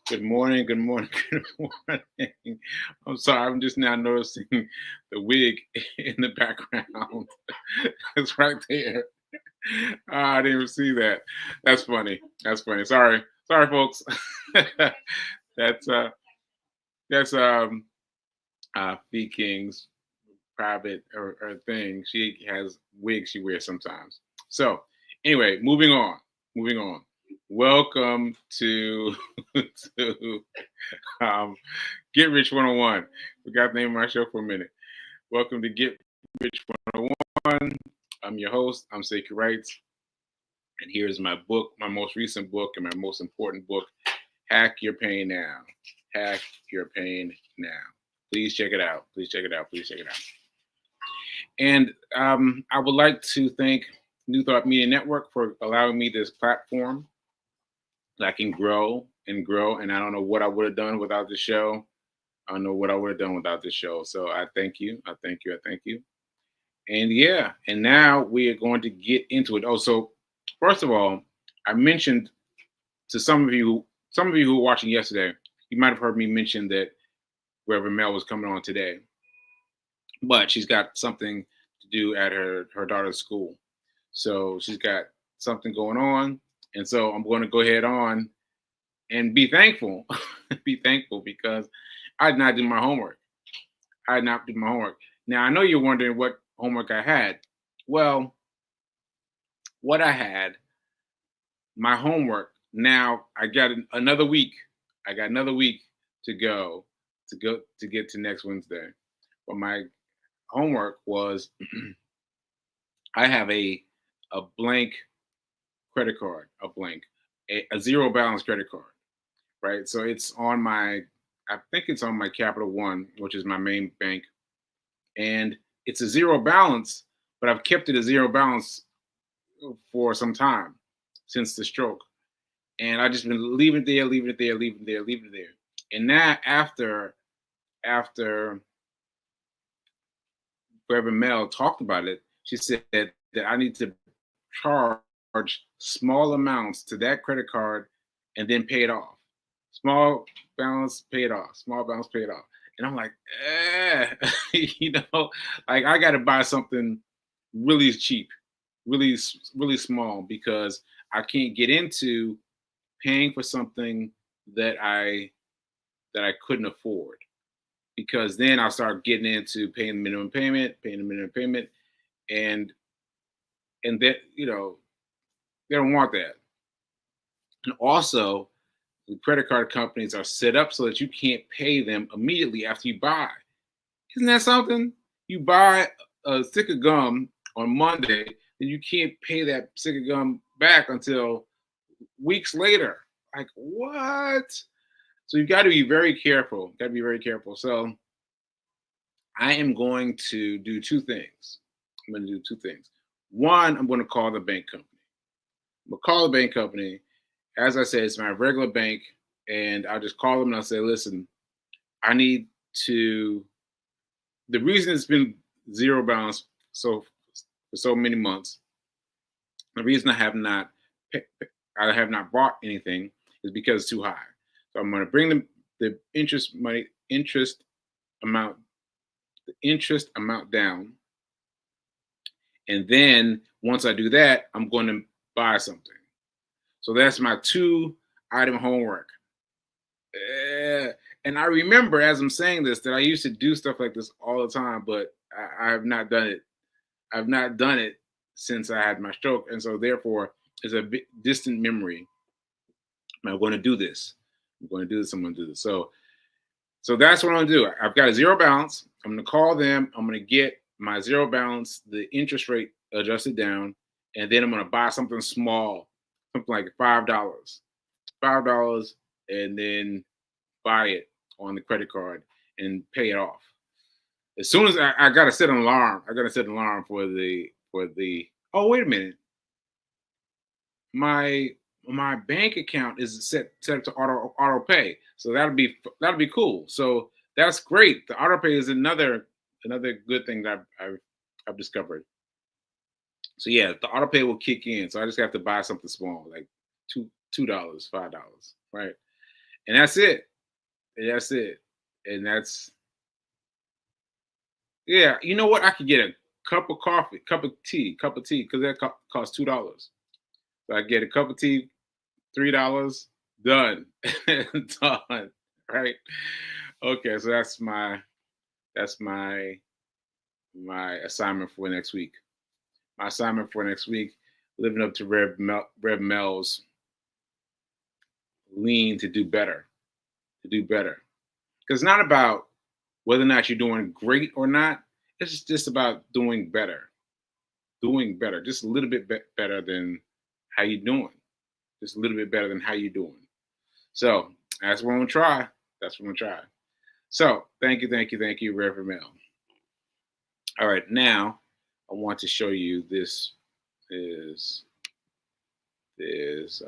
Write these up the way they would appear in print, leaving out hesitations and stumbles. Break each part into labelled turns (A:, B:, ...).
A: Good morning, good morning, good morning. I'm sorry, I'm just now noticing the wig in the background. It's right there. I didn't even see that. That's funny. That's funny. Sorry, folks. that's uh, that's Fee King's private or thing. She has wigs she wears sometimes. So anyway, moving on. Welcome to to Get Rich 101. Forgot the name of my show for a minute. Welcome to Get Rich 101. I'm your host. I'm Sacred Wrights. And here's my book, my most recent book, and my most important book, Hack Your Pain Now. Hack Your Pain Now. Please check it out. Please check it out. Please check it out. And I would like to thank New Thought Media Network for allowing me this platform that I can grow and grow. And I don't know what I would have done without the show. I don't know what I would have done without the show. So I thank you. I thank you. I thank you. And yeah, and now we are going to get into it. Oh, so first of all, I mentioned to some of you who were watching yesterday, you might have heard me mention that Reverend Mel was coming on today, but she's got something to do at her daughter's school. So she's got something going on. And so I'm going to go ahead on and be thankful, be thankful because I did not do my homework. I did not do my homework. Now, I know you're wondering what homework I had. Well, what I had, my homework, now I got another week. I got another week to get to next Wednesday. But my homework was I have a blank credit card, a zero balance credit card, right? So it's on I think it's on my Capital One, which is my main bank. And it's a zero balance, but I've kept it a zero balance for some time since the stroke. And I just been leaving it there, leaving it there, leaving it there, leaving it there. And now after Reverend Mel talked about it, she said that I need to charge small amounts to that credit card and then pay it off. Small balance, pay it off. Small balance, pay it off. And I'm like, like I got to buy something really cheap, really, really small because I can't get into paying for something that I couldn't afford. Because then I'll start getting into paying the minimum payment, and that they don't want that. And also, the credit card companies are set up so that you can't pay them immediately after you buy. Isn't that something? You buy a stick of gum on Monday, and you can't pay that stick of gum back until weeks later. Like, what? So you got to be very careful. Got to be very careful. So I am going to do two things. One, I'm going to call the bank company. I'm going to call the bank company. As I said, it's my regular bank. And I'll just call them and I'll say, listen, I need to, the reason it's been zero balance for so many months, the reason I have not bought anything is because it's too high. So I'm going to bring the interest amount down. And then once I do that, I'm going to buy something. So that's my 2-item homework. And I remember as I'm saying this that I used to do stuff like this all the time, but I have not done it. I've not done it since I had my stroke. And so therefore it's a distant memory. I'm going to do this. I'm going to do this. So that's what I'm going to do. I've got a zero balance. I'm going to call them. I'm going to get my zero balance, the interest rate adjusted down, and then I'm going to buy something small, something like $5, and then buy it on the credit card and pay it off. As soon as I got to set an alarm, for the. Oh, wait a minute. My bank account is set up to auto pay, so that'll be cool. So that's great. The auto pay is another good thing that I've discovered. So yeah, the auto pay will kick in. So I just have to buy something small, like $2, $5, right? And that's it. And that's it. And that's, yeah. You know what? I could get a cup of coffee, cup of tea, because that costs $2. So I get a cup of tea, $3, done, done. Right? Okay, so that's my assignment for next week. My assignment for next week, living up to Rev Mel's lean to do better, Because it's not about whether or not you're doing great or not. It's just about doing better, just a little bit better than how you doing, just a little bit better than how you doing. So that's what I'm gonna try. So thank you, Reverend Mel. All right, now I want to show you this is this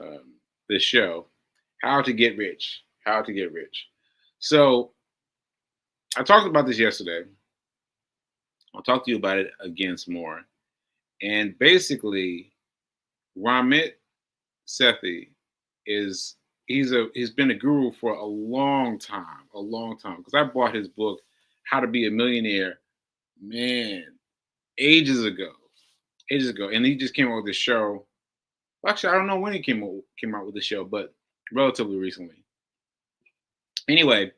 A: show, How to Get Rich. So I talked about this yesterday. I'll talk to you about it again some more. And basically, Ramit Sethi he's been a guru for a long time. Because I bought his book, How to Be a Millionaire, man, ages ago. And he just came out with this show. Well, actually, I don't know when he came out with the show, but relatively recently. Anyway,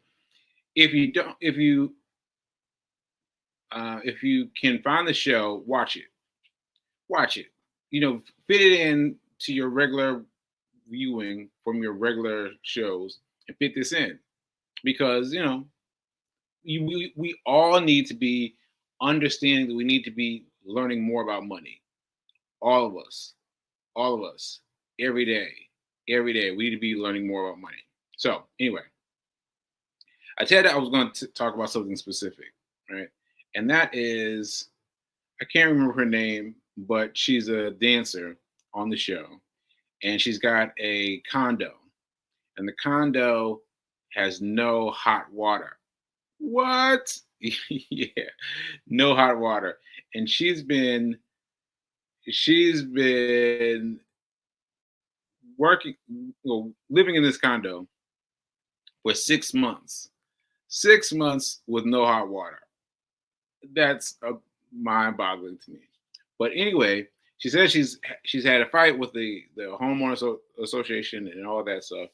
A: if you can find the show, watch it. Fit it in to your regular viewing from your regular shows and fit this in, because we all need to be understanding that we need to be learning more about money. All of us, every day, we need to be learning more about money. So anyway, I said I was going to talk about something specific, right? And that is, I can't remember her name, but she's a dancer on the show, and she's got a condo, and the condo has no hot water. What? Yeah, no hot water. And she's been working, living in this condo for 6 months. 6 months with no hot water. That's mind-boggling to me. But anyway, she says she's had a fight with the homeowners association and all that stuff.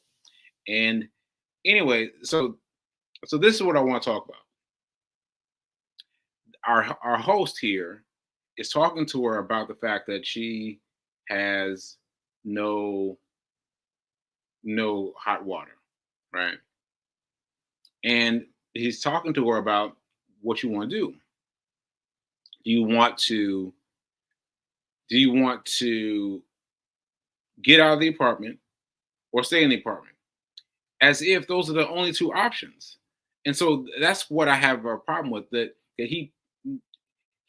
A: And anyway, so this is what I want to talk about. Our host here is talking to her about the fact that she has no hot water, right? And he's talking to her about what you want to do. Do you want to get out of the apartment or stay in the apartment? As if those are the only two options. And so that's what I have a problem with, that he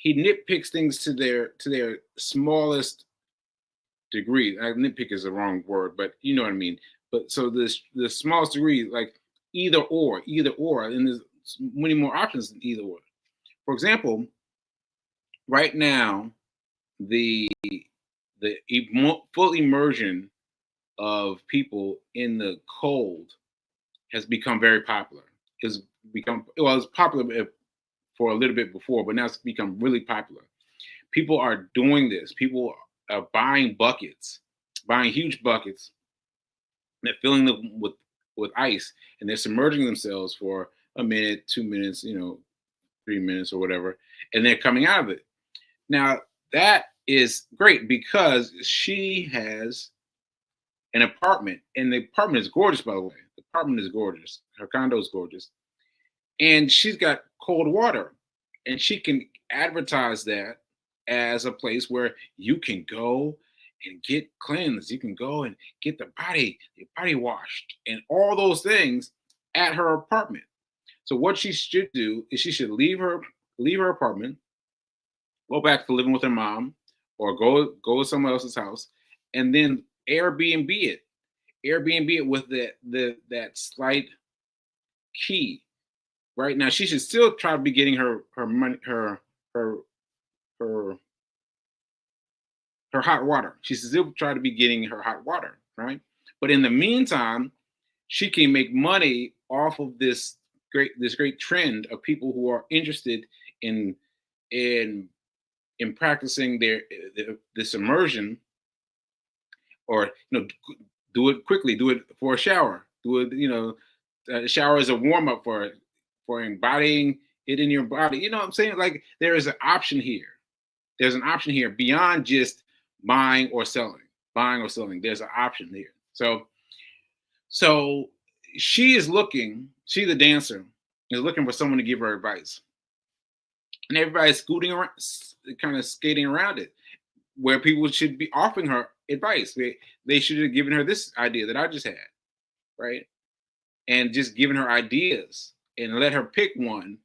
A: nitpicks things to their smallest degree. Nitpick is the wrong word, but you know what I mean. But so the smallest degree, like either or, and there's many more options than either or. For example, right now, the full immersion of people in the cold has become very popular. It's popular for a little bit before, but now it's become really popular. People are doing this. People are buying huge buckets, and they're filling them with ice, and they're submerging themselves for a minute, 2 minutes, 3 minutes or whatever, and they're coming out of it. Now that is great because she has an apartment, and the apartment is gorgeous, by the way. The apartment is gorgeous. Her condo is gorgeous. And she's got cold water, and she can advertise that as a place where you can go and get cleansed. You can go and get your body washed and all those things at her apartment. So what she should do is she should leave her apartment, go back to living with her mom, or go to someone else's house, and then Airbnb it with that slight key. Right now, she should still try to be getting her money, her hot water. She should still try to be getting her hot water, right? But in the meantime, she can make money off of this great trend of people who are interested in in practicing this immersion, or do it quickly, do it for a shower, do it, shower is a warm-up for embodying it in your body. You know what I'm saying? Like, there is an option here. There's an option here beyond just buying or selling. There's an option here. So she's the dancer, is looking for someone to give her advice. And everybody's scooting around, kind of skating around it, where people should be offering her advice. They should have given her this idea that I just had, right? And just giving her ideas and let her pick one,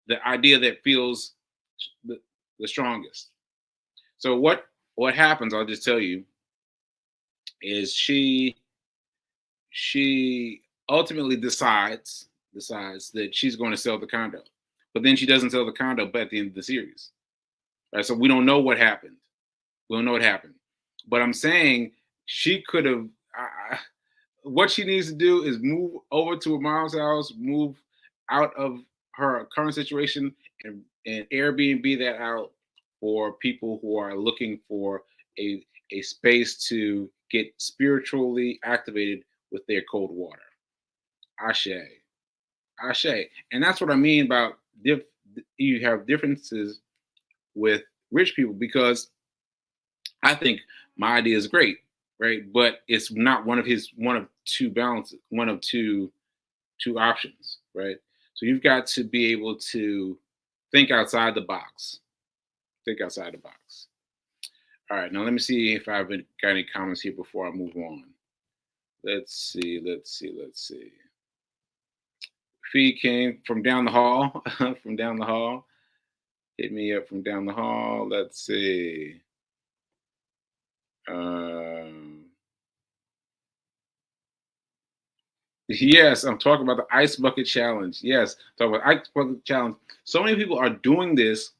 A: the idea that feels the strongest. So what happens, I'll just tell you, is she ultimately decides that she's going to sell the condo. But then she doesn't sell the condo but at the end of the series. Right? So we don't know what happened. But I'm saying she could have, what she needs to do is move over to a mom's house, move out of her current situation, and Airbnb that out for people who are looking for a space to get spiritually activated with their cold water. Ashe. And that's what I mean about you have differences with rich people, because I think my idea is great, right? But it's not one of two balances, one of two options, right? So you've got to be able to think outside the box. All right, now let me see if I've got any comments here before I move on. Let's see. Fee came from down the hall, Hit me up from down the hall. Let's see. Yes, I'm talking about the ice bucket challenge. Yes, talk about ice bucket challenge. So many people are doing this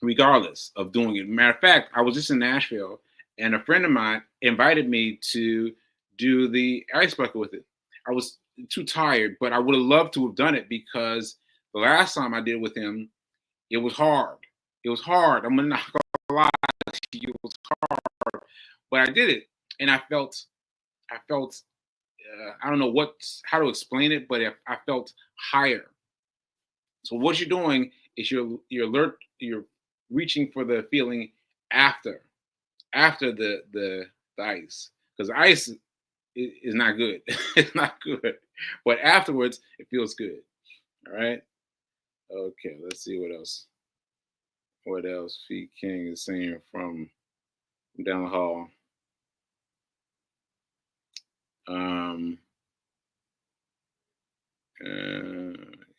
A: regardless of doing it. Matter of fact, I was just in Nashville, and a friend of mine invited me to do the ice bucket with it. I was too tired, but I would have loved to have done it, because the last time I did it with him, it was hard. I'm not gonna lie to you, it was hard, but I did it, and I felt I don't know how to explain it, but I felt higher. So what you're doing is you're reaching for the feeling after the ice, because ice is not good. It's not good, but afterwards it feels good. All right. Okay. Let's see what else. Fee King is saying from down the hall.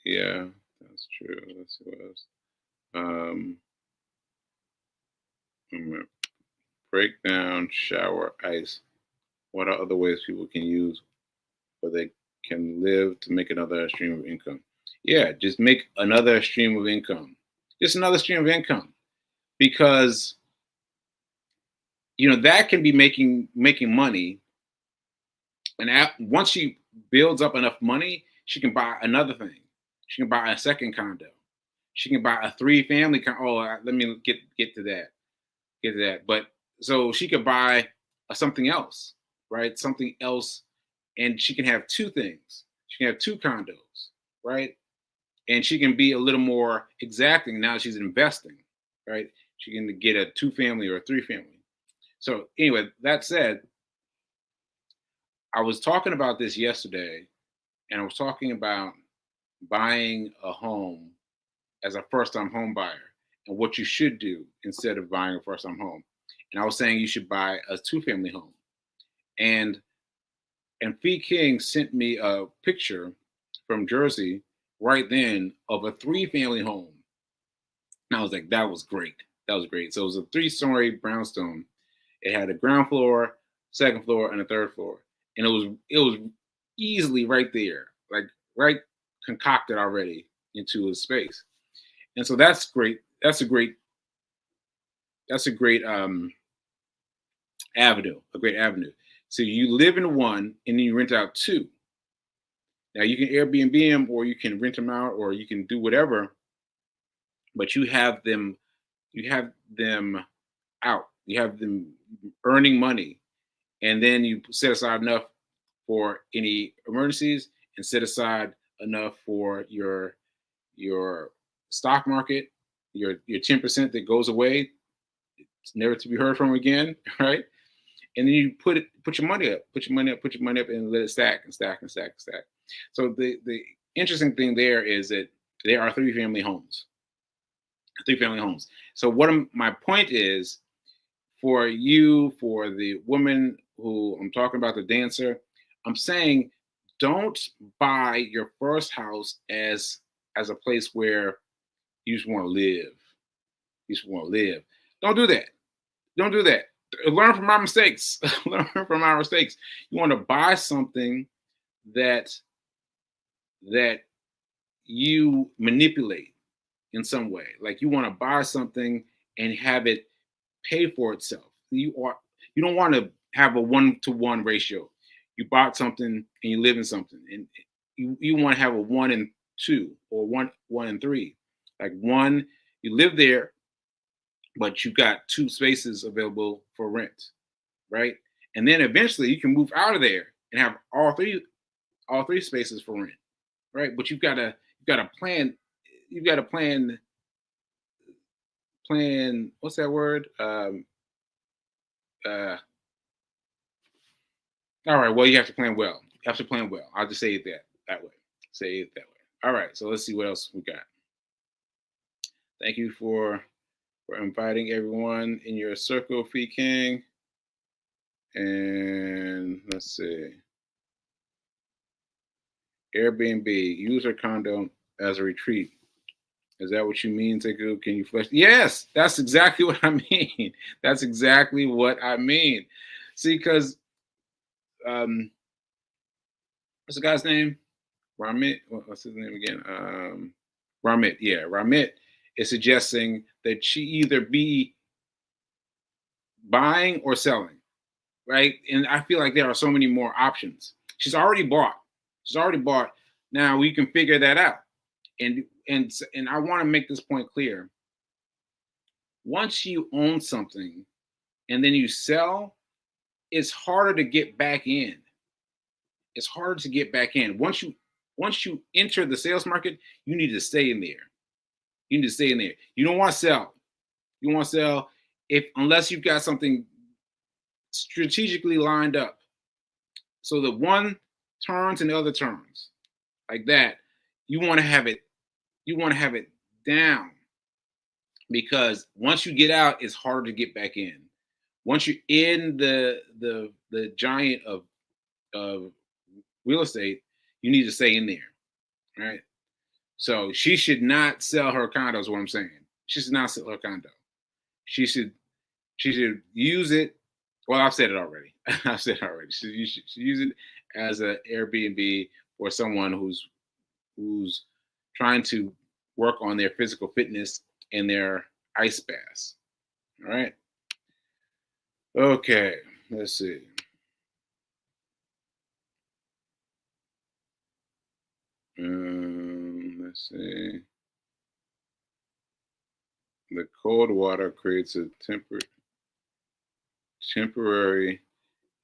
A: Yeah, that's true. Let's see what else. Break down shower ice. What are other ways people can use where they can live to make another stream of income? Yeah, just make another stream of income. Just another stream of income, because that can be making money, and once she builds up enough money, she can buy another thing. She can buy a second condo. She can buy a 3-family condo. Oh, let me get to that. But so she could buy something else, right? Something else, and she can have 2 things. She can have 2 condos, right? And she can be a little more exacting now she's investing, right? She can get a 2-family or a 3-family. So anyway, that said, I was talking about this yesterday, and I was talking about buying a home as a first-time home buyer and what you should do instead of buying a first-time home. And I was saying you should buy a 2-family home. And Fee King sent me a picture from Jersey right then of a 3-family home. And I was like, that was great. So it was a 3-story brownstone. It had a ground floor, second floor, and a third floor. And it was easily right there, like right concocted already into a space. And so that's great. That's a great avenue, So you live in one and then you rent out two. Now you can Airbnb them or you can rent them out or you can do whatever, but you have them out. You have them earning money, and then you set aside enough for any emergencies and set aside enough for your stock market, your 10% that goes away, it's never to be heard from again, right? And then you put your money up, put your money up, and let it stack and stack and stack and stack. So the interesting thing there is that there are three family homes. So my point is, for you, for the woman who I'm talking about, the dancer, I'm saying don't buy your first house as a place where you just want to live. You just want to live. Don't do that. Don't do that. Learn from our mistakes. Learn from our mistakes. You want to buy something that you manipulate in some way. Like you want to buy something and have it pay for itself. You don't want to have a 1-to-1 ratio. You bought something and you live in something, and you want to have a 1 and 2 or 1 and 3. Like one, you live there, but you got 2 spaces available for rent, right? And then eventually you can move out of there and have all three spaces for rent, right? But you've got to plan. You've got to plan. What's that word? All right. Well, you have to plan well. You have to plan well. I'll just say it that way. Say it that way. All right. So let's see what else we got. Thank you for inviting everyone in your circle, Fee King. And let's see. Airbnb, use a condo as a retreat. Is that what you mean, Teku? Can you flesh? Yes, that's exactly what I mean. That's exactly what I mean. See, because what's the guy's name? Ramit. What's his name again? Ramit. Yeah, Ramit is suggesting that she either be buying or selling, right? And I feel like there are so many more options. She's already bought. Now we can figure that out. And I want to make this point clear. Once you own something and then you sell, it's harder to get back in. It's harder to get back in. Once you enter the sales market, you need to stay in there. You need to stay in there. You don't want to sell. You want to sell unless you've got something strategically lined up. So the one turns and the other turns like that. You want to have it down, because once you get out, it's harder to get back in. Once you're in the giant of real estate, you need to stay in there, right? So she should not sell her condo, is what I'm saying. She should not sell her condo. She should use it. Well, I've said it already. She should use it as an Airbnb for someone who's trying to work on their physical fitness and their ice baths. All right. Okay. Let's see. Let's see. The cold water creates a temporary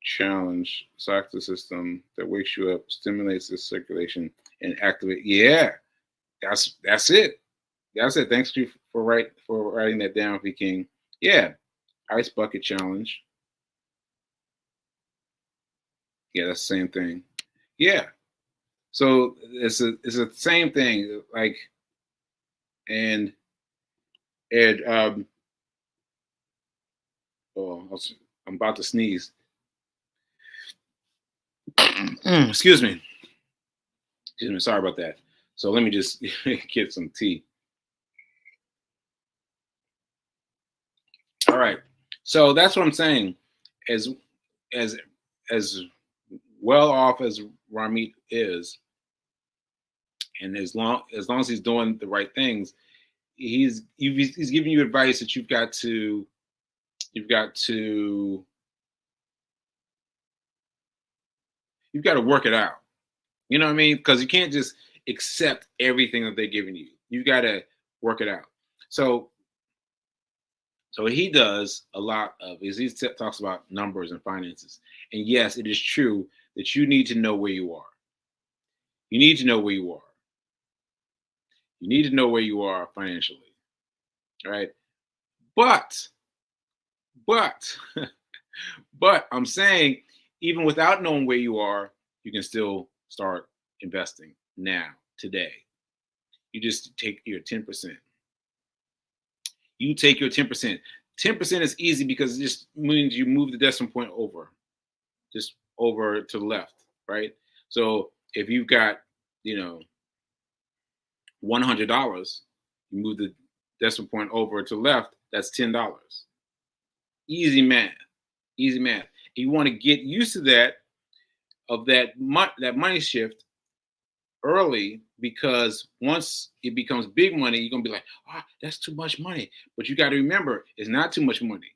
A: challenge cycle system that wakes you up, stimulates the circulation, and activate. Yeah, that's it. That's it. Thanks to you for writing that down, V King. Yeah, ice bucket challenge. Yeah, that's the same thing. Yeah. So it's the same thing. Like, and I'm about to sneeze. Excuse me. Sorry about that. So let me just get some tea. All right. So that's what I'm saying. As well off as Ramit is, and as long as he's doing the right things, he's giving you advice that you've got to You've got to work it out. You know what I mean? Because you can't just accept everything that they're giving you. You got to work it out. So what he does a lot of is he talks about numbers and finances. And yes, it is true that you need to know where you are. You need to know where you are. You need to know where you are financially, right? But but I'm saying even without knowing where you are, you can still start investing now, today. You just take your 10%. You take your 10%. 10% is easy because it just means you move the decimal point over, just over to the left, right? So if you've got, $100, you move the decimal point over to the left, that's $10. Easy math. Easy math. You want to get used to that money shift early, because once it becomes big money, you're gonna be like, that's too much money. But you got to remember, it's not too much money.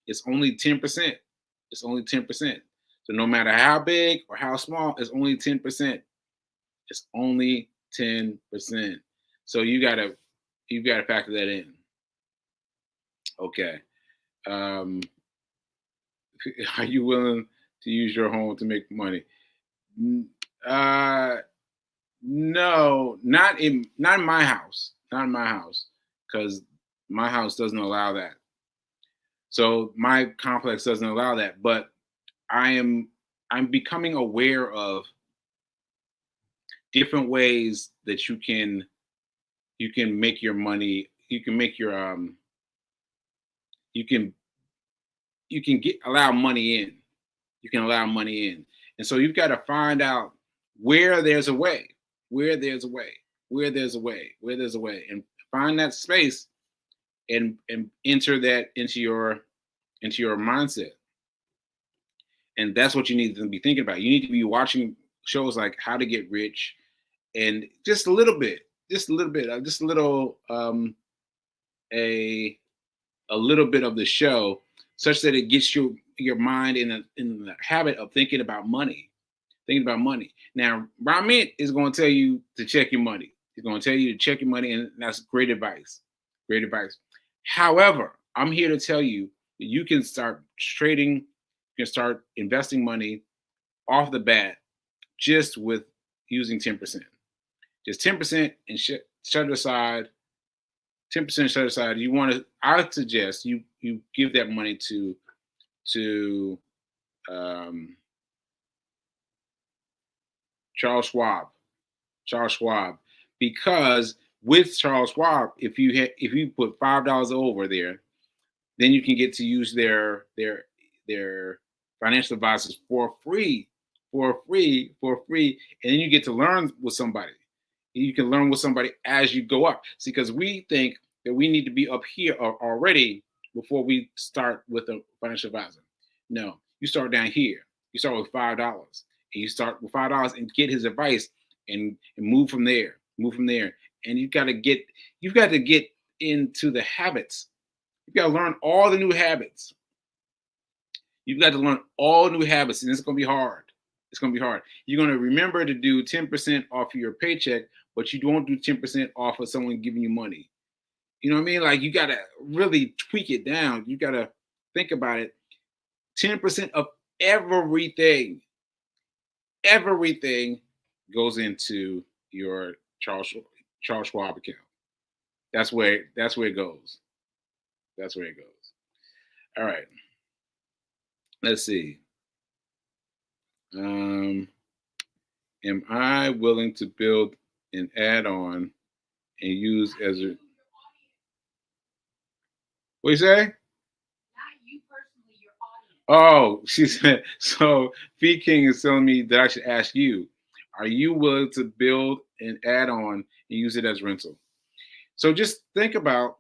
A: It's only 10%. It's only 10%. So no matter how big or how small, it's only 10%. It's only 10%. So you've got to factor that in. Okay. Are you willing to use your home to make money? No, not in my house. Not in my house, because my house doesn't allow that. So my complex doesn't allow that. But I'm becoming aware of different ways that you can make your money. You can make your you can allow money in. You can allow money in. And so you've got to find out where there's a way, and find that space and enter that into your mindset. And that's what you need to be thinking about. You need to be watching shows like How to Get Rich, and just a little bit of the show, such that it gets your mind in the habit of thinking about money. Now, Ramit is going to tell you to check your money. He's going to tell you to check your money, and that's great advice. Great advice. However, I'm here to tell you that you can start trading, you can start investing money off the bat just with using 10%. Just 10% and shut it aside. 10% set aside. I suggest you give that money to Charles Schwab, because with Charles Schwab, if you put $5 over there, then you can get to use their financial advisors for free, and then you get to learn with somebody. You can learn with somebody as you go up. See, because we think that we need to be up here already before we start with a financial advisor. No, you start down here. You start with $5, and you start with $5 and get his advice, and move from there. And you've got to get into the habits. You've got to learn all the new habits. You've got to learn all new habits, and it's going to be hard. It's going to be hard. You're going to remember to do 10% off of your paycheck, but you don't do 10% off of someone giving you money. You know what I mean? Like, you got to really tweak it down. You got to think about it. 10% of everything goes into your Charles Schwab account. That's where it goes. All right. Let's see. Am I willing to build an add-on and use as a... What you say? Not you personally, your audience. Oh, she said, so Fee King is telling me that I should ask you, are you willing to build an add-on and use it as rental? So just think about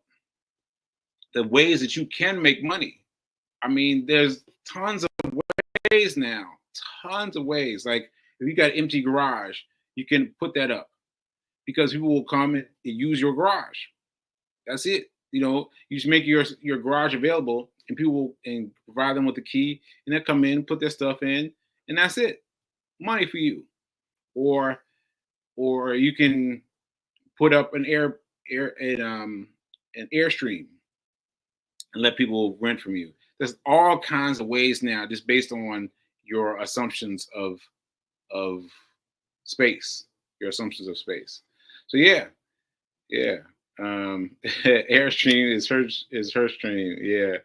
A: the ways that you can make money. I mean, there's tons of ways now. Tons of ways. Like, if you got an empty garage, you can put that up, because people will come and use your garage. That's it. You just make your garage available, and people will, and provide them with the key, and they'll come in, put their stuff in, and that's it. money for you, or you can put up an airstream and let people rent from you. There's all kinds of ways now, just based on your assumptions of space, your assumptions of space. So yeah, yeah. Airstream is her stream. Yeah,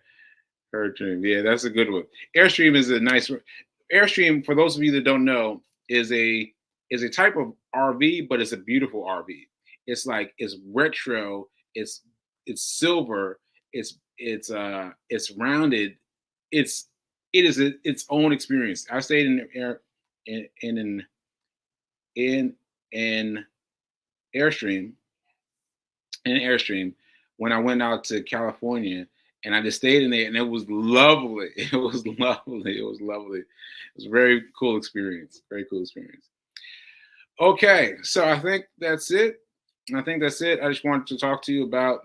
A: her dream. Yeah, that's a good one. Airstream is a nice Airstream. For those of you that don't know, is a type of RV, but it's a beautiful RV. It's like it's retro. It's silver. It's rounded. It is its own experience. I stayed in air in an in an Airstream in Airstream when I went out to California, and I just stayed in there, and it was lovely. It was lovely. It was lovely. It was a very cool experience. Very cool experience. Okay, so I think that's it. I think that's it. I just wanted to talk to you about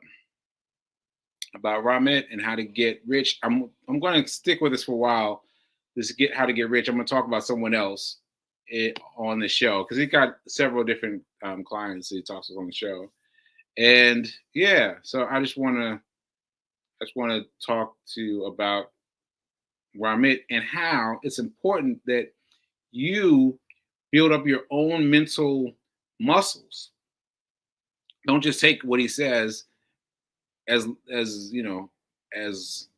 A: Ramet and how to get rich. I'm going to stick with this for a while. This get how to get rich. I'm going to talk about someone else on the show because he got several different clients he talks about on the show. And yeah, so I just want to talk to you about Ramit and how it's important that you build up your own mental muscles. Don't just take what he says as you know as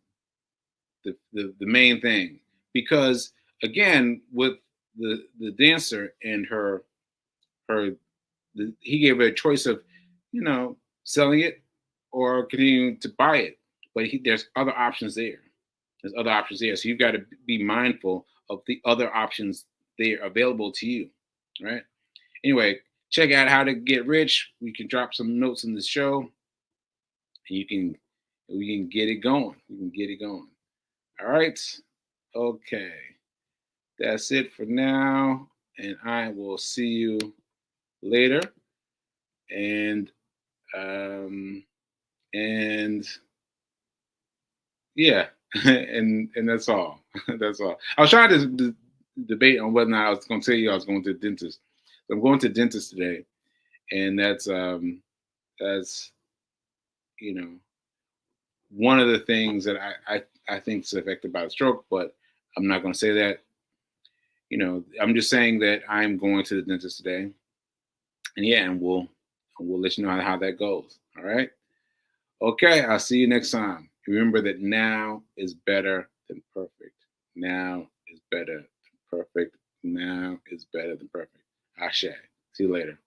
A: the main thing, because again with the dancer and he gave her a choice of selling it or continuing to buy it, but there's other options there. There's other options there, so you've got to be mindful of the other options there available to you, right? Anyway, check out How to Get Rich. We can drop some notes in the show, and we can get it going. We can get it going. All right. Okay. That's it for now, and I will see you later. And yeah, and that's all. That's all. I was trying to debate on whether or not I was going to tell you I was going to the dentist. So I'm going to the dentist today, and that's one of the things that I think is affected by the stroke, but I'm not going to say that. I'm just saying that I'm going to the dentist today, and yeah, and we'll let you know how that goes. All right. Okay. I'll see you next time. Remember that now is better than perfect. Now is better than perfect. Now is better than perfect. Ashe. See you later.